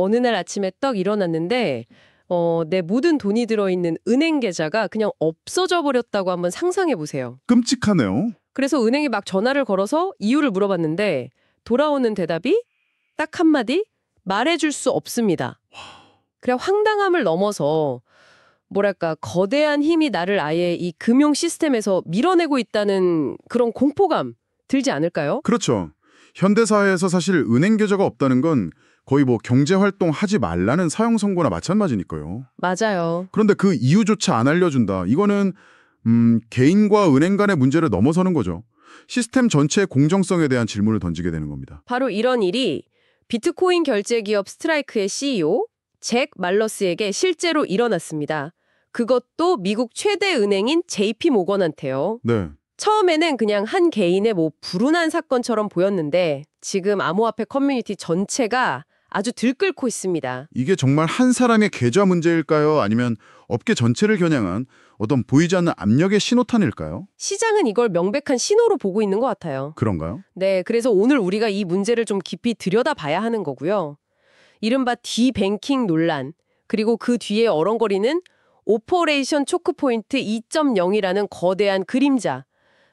어느 날 아침에 떡 일어났는데 내 모든 돈이 들어있는 은행 계좌가 그냥 없어져 버렸다고 한번 상상해 보세요. 끔찍하네요. 그래서 은행에 막 전화를 걸어서 이유를 물어봤는데 돌아오는 대답이 딱 한마디 말해줄 수 없습니다. 그냥 황당함을 넘어서 뭐랄까 거대한 힘이 나를 아예 이 금융 시스템에서 밀어내고 있다는 그런 공포감 들지 않을까요? 그렇죠. 현대사회에서 사실 은행 계좌가 없다는 건 거의 뭐 경제활동 하지 말라는 사형 선고나 마찬가지니까요. 맞아요. 그런데 그 이유조차 안 알려준다. 이거는 개인과 은행 간의 문제를 넘어서는 거죠. 시스템 전체의 공정성에 대한 질문을 던지게 되는 겁니다. 바로 이런 일이 비트코인 결제 기업 스트라이크의 CEO 잭 말러스에게 실제로 일어났습니다. 그것도 미국 최대 은행인 JP 모건한테요. 네. 처음에는 그냥 한 개인의 불운한 사건처럼 보였는데 지금 암호화폐 커뮤니티 전체가 아주 들끓고 있습니다. 이게 정말 한 사람의 계좌 문제일까요? 아니면 업계 전체를 겨냥한 어떤 보이지 않는 압력의 신호탄일까요? 시장은 이걸 명백한 신호로 보고 있는 것 같아요. 그런가요? 네, 그래서 오늘 우리가 이 문제를 좀 깊이 들여다봐야 하는 거고요. 이른바 디뱅킹 논란, 그리고 그 뒤에 어렁거리는 오퍼레이션 초크포인트 2.0이라는 거대한 그림자,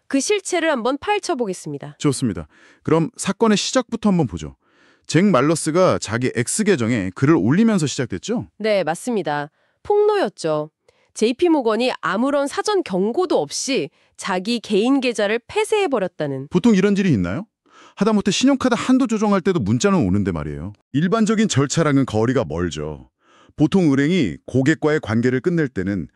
그 실체를 한번 파헤쳐보겠습니다. 좋습니다. 그럼 사건의 시작부터 한번 보죠. 잭 말러스가 자기 X 계정에 글을 올리면서 시작됐죠? 네, 맞습니다. 폭로였죠. JP모건이 아무런 사전 경고도 없이 자기 개인 계좌를 폐쇄해버렸다는. 보통 이런 일이 있나요? 하다못해 신용카드 한도 조정할 때도 문자는 오는데 말이에요. 일반적인 절차랑은 거리가 멀죠. 보통 은행이 고객과의 관계를 끝낼 때는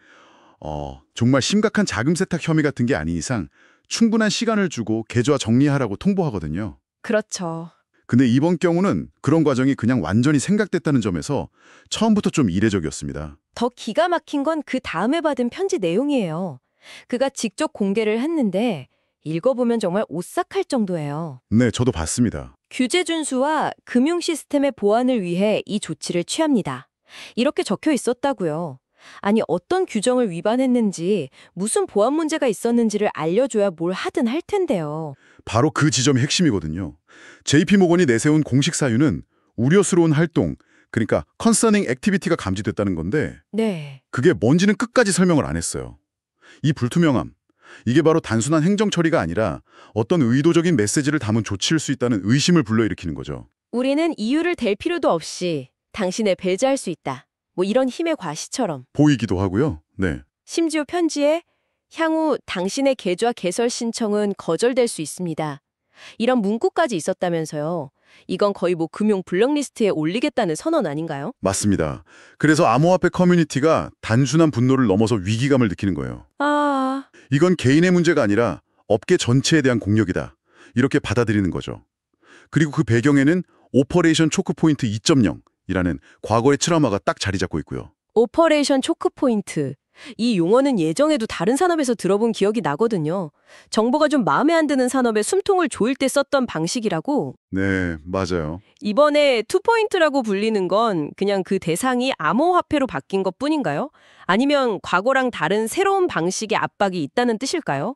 정말 심각한 자금 세탁 혐의 같은 게 아닌 이상 충분한 시간을 주고 계좌 정리하라고 통보하거든요. 그렇죠. 근데 이번 경우는 그런 과정이 그냥 완전히 생각됐다는 점에서 처음부터 좀 이례적이었습니다. 더 기가 막힌 건 그 다음에 받은 편지 내용이에요. 그가 직접 공개를 했는데 읽어보면 정말 오싹할 정도예요. 네, 저도 봤습니다. 규제 준수와 금융 시스템의 보완을 위해 이 조치를 취합니다. 이렇게 적혀 있었다고요. 아니 어떤 규정을 위반했는지 무슨 보안 문제가 있었는지를 알려줘야 뭘 하든 할 텐데요. 바로 그 지점이 핵심이거든요. JP모건이 내세운 공식 사유는 우려스러운 활동, 그러니까 concerning activity가 감지됐다는 건데 네. 그게 뭔지는 끝까지 설명을 안 했어요. 이 불투명함, 이게 바로 단순한 행정 처리가 아니라 어떤 의도적인 메시지를 담은 조치일 수 있다는 의심을 불러일으키는 거죠. 우리는 이유를 댈 필요도 없이 당신을 배제할 수 있다. 이런 힘의 과시처럼. 보이기도 하고요. 네. 심지어 편지에 향후 당신의 계좌 개설 신청은 거절될 수 있습니다. 이런 문구까지 있었다면서요. 이건 거의 금융 블랙리스트에 올리겠다는 선언 아닌가요? 맞습니다. 그래서 암호화폐 커뮤니티가 단순한 분노를 넘어서 위기감을 느끼는 거예요. 이건 개인의 문제가 아니라 업계 전체에 대한 공격이다. 이렇게 받아들이는 거죠. 그리고 그 배경에는 오퍼레이션 초크포인트 2.0이라는 과거의 트라우마가 딱 자리 잡고 있고요. 오퍼레이션 초크포인트. 이 용어는 예전에도 다른 산업에서 들어본 기억이 나거든요. 정보가 좀 마음에 안 드는 산업에 숨통을 조일 때 썼던 방식이라고. 네, 맞아요. 이번에 투포인트라고 불리는 건 그냥 그 대상이 암호화폐로 바뀐 것뿐인가요? 아니면 과거랑 다른 새로운 방식의 압박이 있다는 뜻일까요?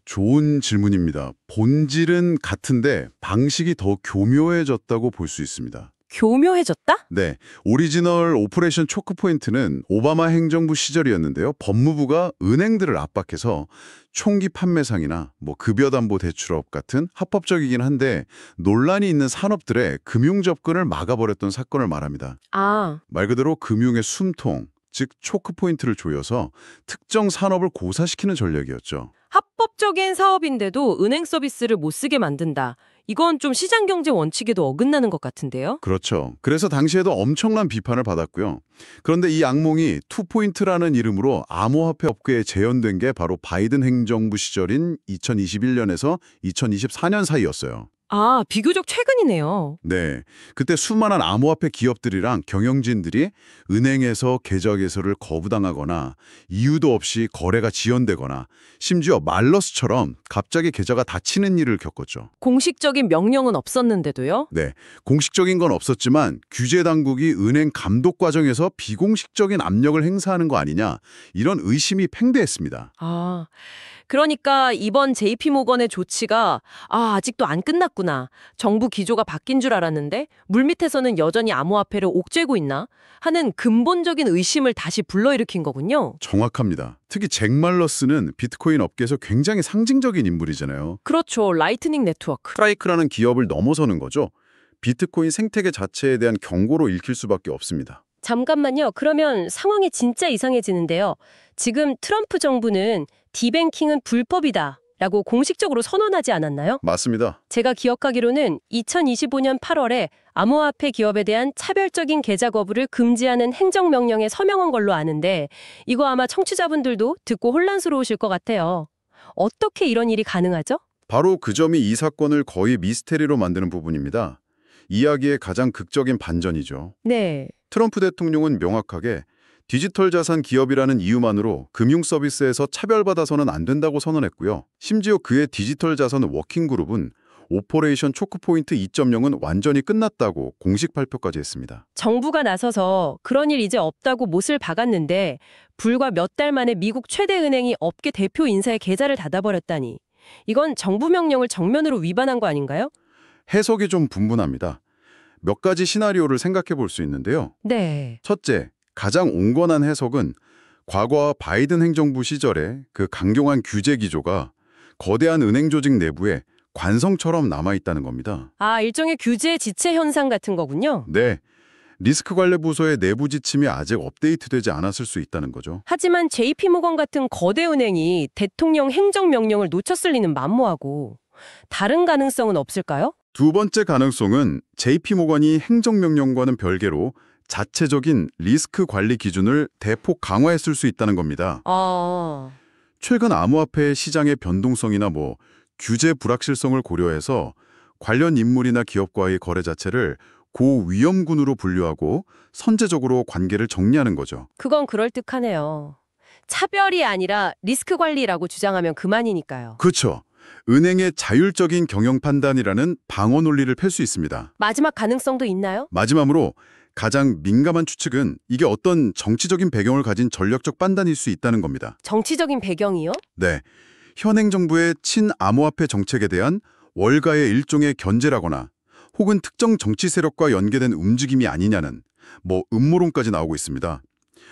좋은 질문입니다. 본질은 같은데 방식이 더 교묘해졌다고 볼 수 있습니다. 교묘해졌다? 네, 오리지널 오퍼레이션 초크포인트는 오바마 행정부 시절이었는데요. 법무부가 은행들을 압박해서 총기 판매상이나 급여담보대출업 같은 합법적이긴 한데 논란이 있는 산업들의 금융 접근을 막아버렸던 사건을 말합니다. 말 그대로 금융의 숨통, 즉 초크포인트를 조여서 특정 산업을 고사시키는 전략이었죠. 합법적인 사업인데도 은행 서비스를 못 쓰게 만든다. 이건 좀 시장경제 원칙에도 어긋나는 것 같은데요? 그렇죠. 그래서 당시에도 엄청난 비판을 받았고요. 그런데 이 악몽이 투포인트라는 이름으로 암호화폐 업계에 재현된 게 바로 바이든 행정부 시절인 2021년에서 2024년 사이였어요. 비교적 최근이네요. 네, 그때 수많은 암호화폐 기업들이랑 경영진들이 은행에서 계좌 개설을 거부당하거나 이유도 없이 거래가 지연되거나 심지어 말러스처럼 갑자기 계좌가 닫히는 일을 겪었죠. 공식적인 명령은 없었는데도요? 네, 공식적인 건 없었지만 규제 당국이 은행 감독 과정에서 비공식적인 압력을 행사하는 거 아니냐 이런 의심이 팽배했습니다. 그러니까 이번 JP모건의 조치가 아직도 안 끝났구나. 정부 기조가 바뀐 줄 알았는데 물밑에서는 여전히 암호화폐를 옥죄고 있나 하는 근본적인 의심을 다시 불러일으킨 거군요. 정확합니다. 특히 잭 말러스는 비트코인 업계에서 굉장히 상징적인 인물이잖아요. 그렇죠. 라이트닝 네트워크. 스트라이크라는 기업을 넘어서는 거죠. 비트코인 생태계 자체에 대한 경고로 읽힐 수밖에 없습니다. 잠깐만요. 그러면 상황이 진짜 이상해지는데요. 지금 트럼프 정부는 디뱅킹은 불법이다 라고 공식적으로 선언하지 않았나요? 맞습니다. 제가 기억하기로는 2025년 8월에 암호화폐 기업에 대한 차별적인 계좌 거부를 금지하는 행정명령에 서명한 걸로 아는데 이거 아마 청취자분들도 듣고 혼란스러우실 것 같아요. 어떻게 이런 일이 가능하죠? 바로 그 점이 이 사건을 거의 미스테리로 만드는 부분입니다. 이야기의 가장 극적인 반전이죠. 네. 트럼프 대통령은 명확하게 디지털 자산 기업이라는 이유만으로 금융 서비스에서 차별받아서는 안 된다고 선언했고요. 심지어 그의 디지털 자산 워킹그룹은 오퍼레이션 초크포인트 2.0은 완전히 끝났다고 공식 발표까지 했습니다. 정부가 나서서 그런 일 이제 없다고 못을 박았는데 불과 몇 달 만에 미국 최대 은행이 업계 대표 인사의 계좌를 닫아버렸다니. 이건 정부 명령을 정면으로 위반한 거 아닌가요? 해석이 좀 분분합니다. 몇 가지 시나리오를 생각해 볼 수 있는데요. 네. 첫째, 가장 온건한 해석은 과거 바이든 행정부 시절에 그 강경한 규제 기조가 거대한 은행 조직 내부에 관성처럼 남아있다는 겁니다. 일종의 규제 지체 현상 같은 거군요. 네, 리스크 관리 부서의 내부 지침이 아직 업데이트되지 않았을 수 있다는 거죠. 하지만 JP모건 같은 거대 은행이 대통령 행정명령을 놓쳤을 리는 만무하고 다른 가능성은 없을까요? 두 번째 가능성은 JP모건이 행정명령과는 별개로 자체적인 리스크 관리 기준을 대폭 강화했을 수 있다는 겁니다. 최근 암호화폐 시장의 변동성이나 규제 불확실성을 고려해서 관련 인물이나 기업과의 거래 자체를 고위험군으로 분류하고 선제적으로 관계를 정리하는 거죠. 그건 그럴듯하네요. 차별이 아니라 리스크 관리라고 주장하면 그만이니까요. 그렇죠. 은행의 자율적인 경영 판단이라는 방어 논리를 펼 수 있습니다. 마지막 가능성도 있나요? 마지막으로 가장 민감한 추측은 이게 어떤 정치적인 배경을 가진 전략적 판단일 수 있다는 겁니다. 정치적인 배경이요? 네, 현행 정부의 친암호화폐 정책에 대한 월가의 일종의 견제라거나 혹은 특정 정치 세력과 연계된 움직임이 아니냐는 음모론까지 나오고 있습니다.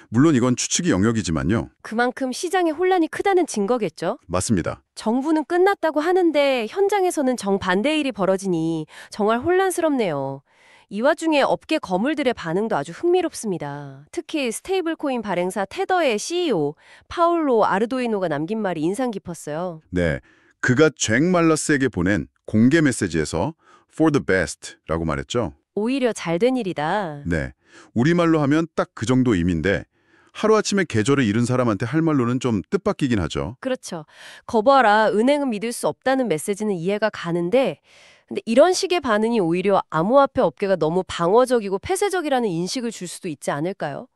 물론 이건 추측의 영역이지만요. 그만큼 시장의 혼란이 크다는 증거겠죠? 맞습니다. 정부는 끝났다고 하는데 현장에서는 정반대의 일이 벌어지니 정말 혼란스럽네요. 이 와중에 업계 거물들의 반응도 아주 흥미롭습니다. 특히 스테이블 코인 발행사 테더의 CEO 파울로 아르도이노가 남긴 말이 인상 깊었어요. 네, 그가 잭 말러스에게 보낸 공개 메시지에서 For the best라고 말했죠. 오히려 잘된 일이다. 네, 우리말로 하면 딱 그 정도 의미인데 하루아침에 계절을 잃은 사람한테 할 말로는 좀 뜻밖이긴 하죠. 그렇죠. 거봐라, 은행은 믿을 수 없다는 메시지는 이해가 가는데 근데 이런 식의 반응이 오히려 암호화폐 업계가 너무 방어적이고 폐쇄적이라는 인식을 줄 수도 있지 않을까요?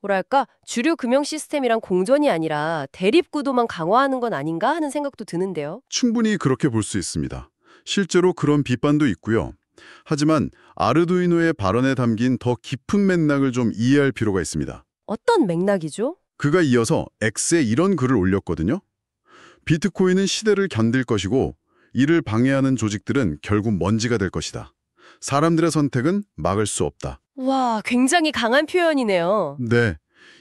뭐랄까, 주류 금융 시스템이랑 공존이 아니라 대립 구도만 강화하는 건 아닌가 하는 생각도 드는데요. 충분히 그렇게 볼 수 있습니다. 실제로 그런 비판도 있고요. 하지만 아르두이노의 발언에 담긴 더 깊은 맥락을 좀 이해할 필요가 있습니다. 어떤 맥락이죠? 그가 이어서 X에 이런 글을 올렸거든요. 비트코인은 시대를 견딜 것이고 이를 방해하는 조직들은 결국 먼지가 될 것이다. 사람들의 선택은 막을 수 없다. 와, 굉장히 강한 표현이네요. 네,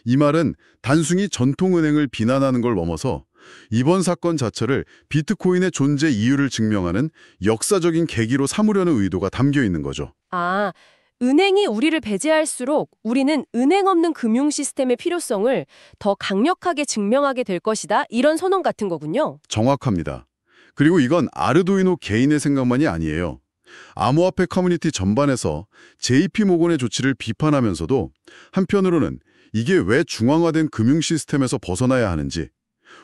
이 말은 단순히 전통은행을 비난하는 걸 넘어서 이번 사건 자체를 비트코인의 존재 이유를 증명하는 역사적인 계기로 삼으려는 의도가 담겨 있는 거죠. 은행이 우리를 배제할수록 우리는 은행 없는 금융 시스템의 필요성을 더 강력하게 증명하게 될 것이다. 이런 선언 같은 거군요. 정확합니다. 그리고 이건 아르두이노 개인의 생각만이 아니에요. 암호화폐 커뮤니티 전반에서 JP모건의 조치를 비판하면서도 한편으로는 이게 왜 중앙화된 금융 시스템에서 벗어나야 하는지,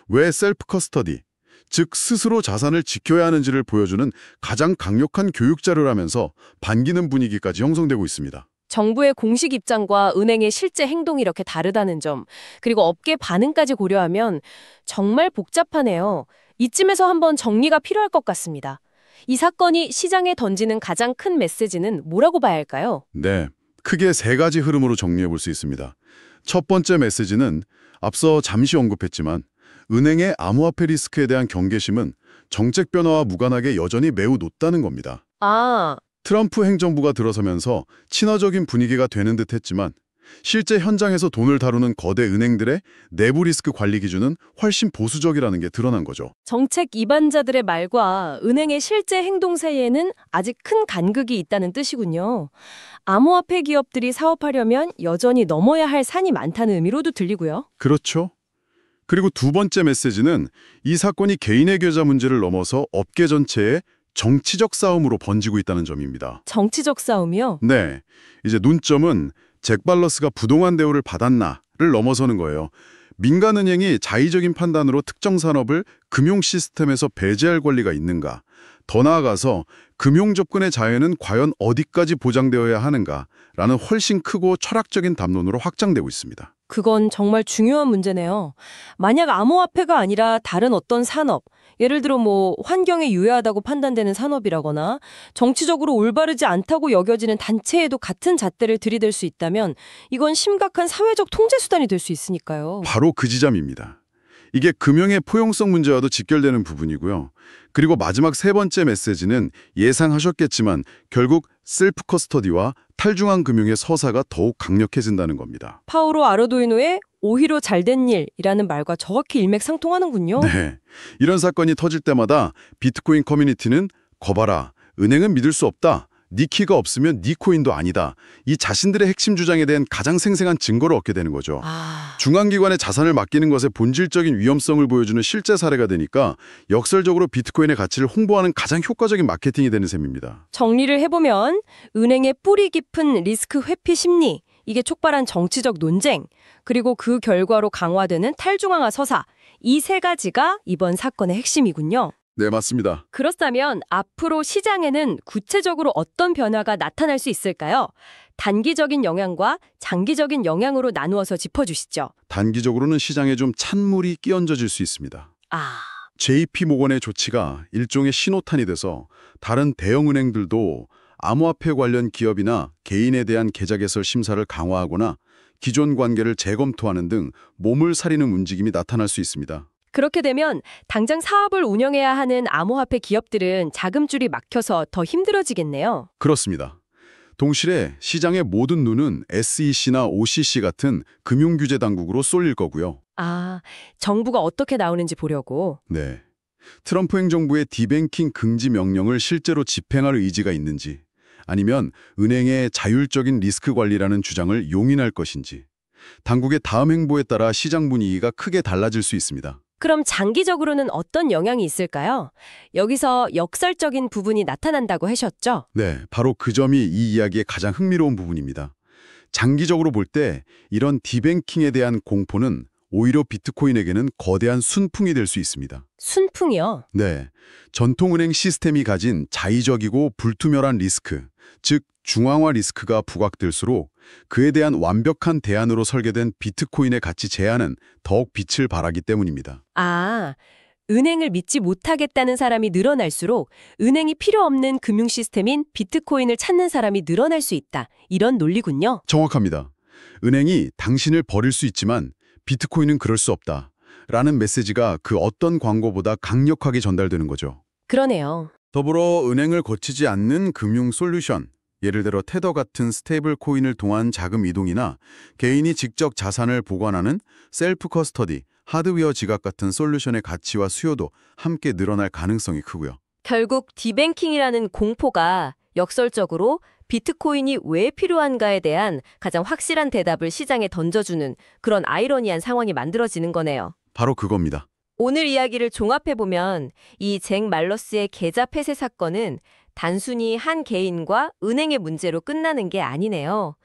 왜 셀프 커스터디, 즉 스스로 자산을 지켜야 하는지를 보여주는 가장 강력한 교육 자료라면서 반기는 분위기까지 형성되고 있습니다. 정부의 공식 입장과 은행의 실제 행동이 이렇게 다르다는 점, 그리고 업계 반응까지 고려하면 정말 복잡하네요. 이쯤에서 한번 정리가 필요할 것 같습니다. 이 사건이 시장에 던지는 가장 큰 메시지는 뭐라고 봐야 할까요? 네, 크게 세 가지 흐름으로 정리해 볼 수 있습니다. 첫 번째 메시지는 앞서 잠시 언급했지만 은행의 암호화폐 리스크에 대한 경계심은 정책 변화와 무관하게 여전히 매우 높다는 겁니다. 아, 트럼프 행정부가 들어서면서 친화적인 분위기가 되는 듯 했지만 실제 현장에서 돈을 다루는 거대 은행들의 내부 리스크 관리 기준은 훨씬 보수적이라는 게 드러난 거죠. 정책 입안자들의 말과 은행의 실제 행동 사이에는 아직 큰 간극이 있다는 뜻이군요. 암호화폐 기업들이 사업하려면 여전히 넘어야 할 산이 많다는 의미로도 들리고요. 그렇죠. 그리고 두 번째 메시지는 이 사건이 개인의 계좌 문제를 넘어서 업계 전체의 정치적 싸움으로 번지고 있다는 점입니다. 정치적 싸움이요? 네, 이제 논점은 잭 발러스가 부동산 대우를 받았나를 넘어서는 거예요. 민간은행이 자의적인 판단으로 특정 산업을 금융 시스템에서 배제할 권리가 있는가? 더 나아가서 금융 접근의 자유는 과연 어디까지 보장되어야 하는가라는 훨씬 크고 철학적인 담론으로 확장되고 있습니다. 그건 정말 중요한 문제네요. 만약 암호화폐가 아니라 다른 어떤 산업, 예를 들어 환경에 유해하다고 판단되는 산업이라거나 정치적으로 올바르지 않다고 여겨지는 단체에도 같은 잣대를 들이댈 수 있다면 이건 심각한 사회적 통제 수단이 될 수 있으니까요. 바로 그 지점입니다. 이게 금융의 포용성 문제와도 직결되는 부분이고요. 그리고 마지막 세 번째 메시지는 예상하셨겠지만 결국 셀프 커스터디와 탈중앙 금융의 서사가 더욱 강력해진다는 겁니다. 파우로 아르두이노의 오히려 잘된 일이라는 말과 정확히 일맥상통하는군요. 네, 이런 사건이 터질 때마다 비트코인 커뮤니티는 거봐라, 은행은 믿을 수 없다. 네 키가 없으면 네 코인도 아니다. 이 자신들의 핵심 주장에 대한 가장 생생한 증거를 얻게 되는 거죠. 중앙기관에 자산을 맡기는 것의 본질적인 위험성을 보여주는 실제 사례가 되니까 역설적으로 비트코인의 가치를 홍보하는 가장 효과적인 마케팅이 되는 셈입니다. 정리를 해보면 은행의 뿌리 깊은 리스크 회피 심리, 이게 촉발한 정치적 논쟁, 그리고 그 결과로 강화되는 탈중앙화 서사, 이 세 가지가 이번 사건의 핵심이군요. 네, 맞습니다. 그렇다면 앞으로 시장에는 구체적으로 어떤 변화가 나타날 수 있을까요? 단기적인 영향과 장기적인 영향으로 나누어서 짚어주시죠. 단기적으로는 시장에 좀 찬물이 끼얹어질 수 있습니다. JP모건의 조치가 일종의 신호탄이 돼서 다른 대형 은행들도 암호화폐 관련 기업이나 개인에 대한 계좌 개설 심사를 강화하거나 기존 관계를 재검토하는 등 몸을 사리는 움직임이 나타날 수 있습니다. 그렇게 되면 당장 사업을 운영해야 하는 암호화폐 기업들은 자금줄이 막혀서 더 힘들어지겠네요. 그렇습니다. 동시에 시장의 모든 눈은 SEC나 OCC 같은 금융규제 당국으로 쏠릴 거고요. 정부가 어떻게 나오는지 보려고. 네. 트럼프 행정부의 디뱅킹 금지 명령을 실제로 집행할 의지가 있는지, 아니면 은행의 자율적인 리스크 관리라는 주장을 용인할 것인지, 당국의 다음 행보에 따라 시장 분위기가 크게 달라질 수 있습니다. 그럼 장기적으로는 어떤 영향이 있을까요? 여기서 역설적인 부분이 나타난다고 하셨죠? 네, 바로 그 점이 이 이야기의 가장 흥미로운 부분입니다. 장기적으로 볼 때 이런 디뱅킹에 대한 공포는 오히려 비트코인에게는 거대한 순풍이 될 수 있습니다. 순풍이요? 네, 전통은행 시스템이 가진 자의적이고 불투명한 리스크, 즉 중앙화 리스크가 부각될수록 그에 대한 완벽한 대안으로 설계된 비트코인의 가치 제한은 더욱 빛을 발하기 때문입니다. 은행을 믿지 못하겠다는 사람이 늘어날수록 은행이 필요 없는 금융 시스템인 비트코인을 찾는 사람이 늘어날 수 있다. 이런 논리군요. 정확합니다. 은행이 당신을 버릴 수 있지만 비트코인은 그럴 수 없다. 라는 메시지가 그 어떤 광고보다 강력하게 전달되는 거죠. 그러네요. 더불어 은행을 거치지 않는 금융 솔루션, 예를 들어 테더 같은 스테이블 코인을 통한 자금 이동이나 개인이 직접 자산을 보관하는 셀프 커스터디, 하드웨어 지갑 같은 솔루션의 가치와 수요도 함께 늘어날 가능성이 크고요. 결국 디뱅킹이라는 공포가 역설적으로 비트코인이 왜 필요한가에 대한 가장 확실한 대답을 시장에 던져주는 그런 아이러니한 상황이 만들어지는 거네요. 바로 그겁니다. 오늘 이야기를 종합해보면 이 잭 말러스의 계좌 폐쇄 사건은 단순히 한 개인과 은행의 문제로 끝나는 게 아니네요.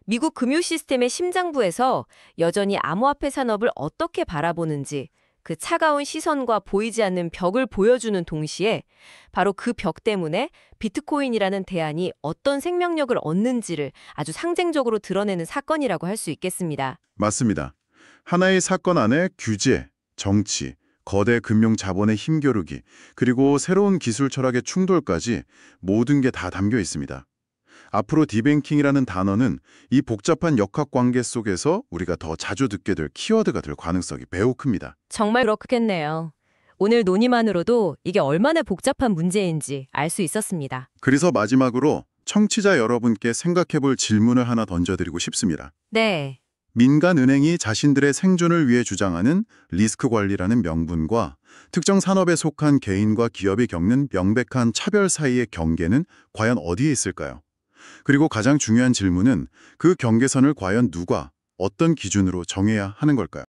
미국 금융 시스템의 심장부에서 여전히 암호화폐 산업을 어떻게 바라보는지 그 차가운 시선과 보이지 않는 벽을 보여주는 동시에 바로 그 벽 때문에 비트코인이라는 대안이 어떤 생명력을 얻는지를 아주 상징적으로 드러내는 사건이라고 할 수 있겠습니다. 맞습니다. 하나의 사건 안에 규제, 정치, 거대 금융 자본의 힘겨루기, 그리고 새로운 기술 철학의 충돌까지 모든 게 다 담겨 있습니다. 앞으로 디뱅킹이라는 단어는 이 복잡한 역학관계 속에서 우리가 더 자주 듣게 될 키워드가 될 가능성이 매우 큽니다. 정말 그렇겠네요. 오늘 논의만으로도 이게 얼마나 복잡한 문제인지 알 수 있었습니다. 그래서 마지막으로 청취자 여러분께 생각해볼 질문을 하나 던져드리고 싶습니다. 네. 민간은행이 자신들의 생존을 위해 주장하는 리스크 관리라는 명분과 특정 산업에 속한 개인과 기업이 겪는 명백한 차별 사이의 경계는 과연 어디에 있을까요? 그리고 가장 중요한 질문은 그 경계선을 과연 누가, 어떤 기준으로 정해야 하는 걸까요?